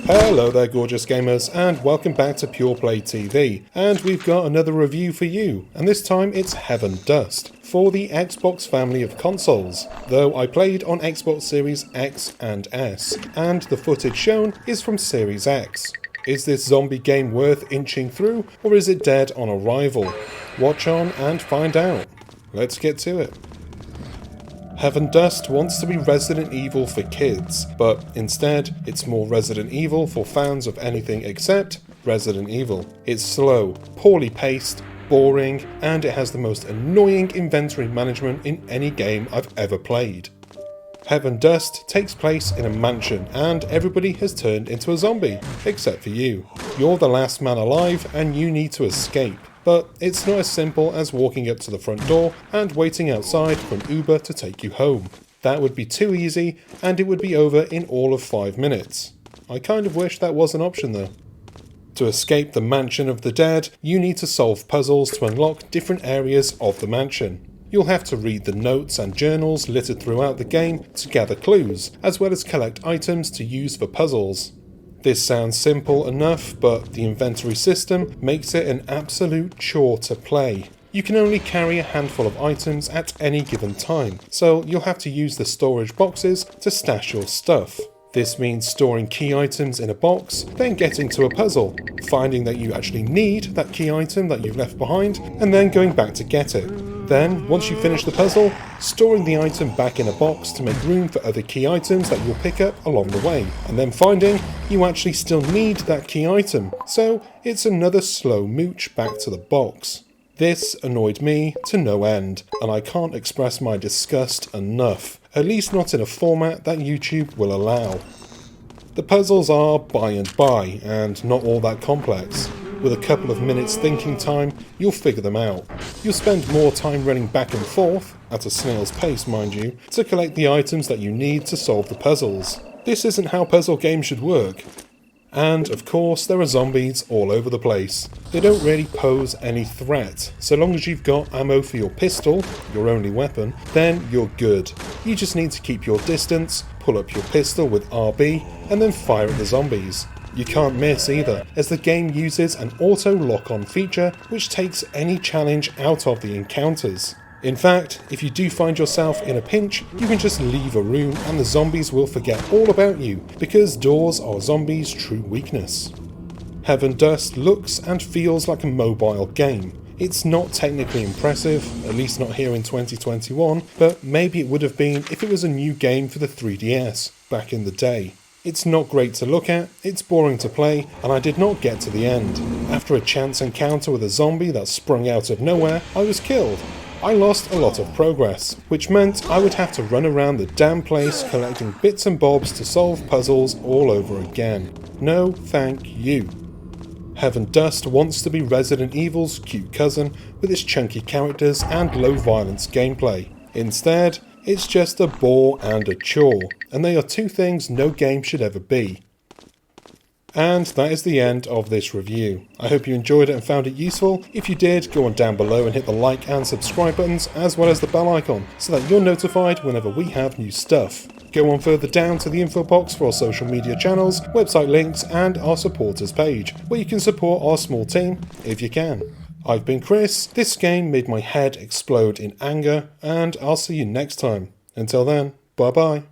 Hello there gorgeous gamers and welcome back to Pure Play TV, and we've got another review for you, and this time it's Heaven Dust for the Xbox family of consoles, though I played on Xbox Series X and S, and the footage shown is from Series X. Is this zombie game worth inching through, or is it dead on arrival? Watch on and find out. Let's get to it. Heaven Dust wants to be Resident Evil for kids, but instead it's more Resident Evil for fans of anything except Resident Evil. It's slow, poorly paced, boring, and it has the most annoying inventory management in any game I've ever played. Heaven Dust takes place in a mansion and everybody has turned into a zombie, except for you. You're the last man alive and you need to escape. But it's not as simple as walking up to the front door and waiting outside for an Uber to take you home. That would be too easy and it would be over in all of 5 minutes. I kind of wish that was an option though. To escape the mansion of the dead, you need to solve puzzles to unlock different areas of the mansion. You'll have to read the notes and journals littered throughout the game to gather clues, as well as collect items to use for puzzles. This sounds simple enough, but the inventory system makes it an absolute chore to play. You can only carry a handful of items at any given time, so you'll have to use the storage boxes to stash your stuff. This means storing key items in a box, then getting to a puzzle, finding that you actually need that key item that you've left behind, and then going back to get it. Then, once you finish the puzzle, storing the item back in a box to make room for other key items that you'll pick up along the way, and then finding you actually still need that key item, so it's another slow mooch back to the box. This annoyed me to no end, and I can't express my disgust enough, at least not in a format that YouTube will allow. The puzzles are by and not all that complex. With a couple of minutes thinking time, you'll figure them out. You'll spend more time running back and forth, at a snail's pace mind you, to collect the items that you need to solve the puzzles. This isn't how puzzle games should work. And of course there are zombies all over the place. They don't really pose any threat. So long as you've got ammo for your pistol, your only weapon, then you're good. You just need to keep your distance, pull up your pistol with RB, and then fire at the zombies. You can't miss either, as the game uses an auto lock-on feature which takes any challenge out of the encounters. In fact, if you do find yourself in a pinch, you can just leave a room and the zombies will forget all about you, because doors are zombies' true weakness. Heaven Dust looks and feels like a mobile game. It's not technically impressive, at least not here in 2021, but maybe it would have been if it was a new game for the 3DS back in the day. It's not great to look at, it's boring to play, and I did not get to the end. After a chance encounter with a zombie that sprung out of nowhere, I was killed. I lost a lot of progress, which meant I would have to run around the damn place collecting bits and bobs to solve puzzles all over again. No, thank you. Heaven Dust wants to be Resident Evil's cute cousin with its chunky characters and low violence gameplay. Instead, it's just a bore and a chore, and they are two things no game should ever be. And that is the end of this review. I hope you enjoyed it and found it useful. If you did, go on down below and hit the like and subscribe buttons, as well as the bell icon, so that you're notified whenever we have new stuff. Go on further down to the info box for our social media channels, website links, and our supporters page, where you can support our small team if you can. I've been Chris, this game made my head explode in anger, and I'll see you next time. Until then, bye bye.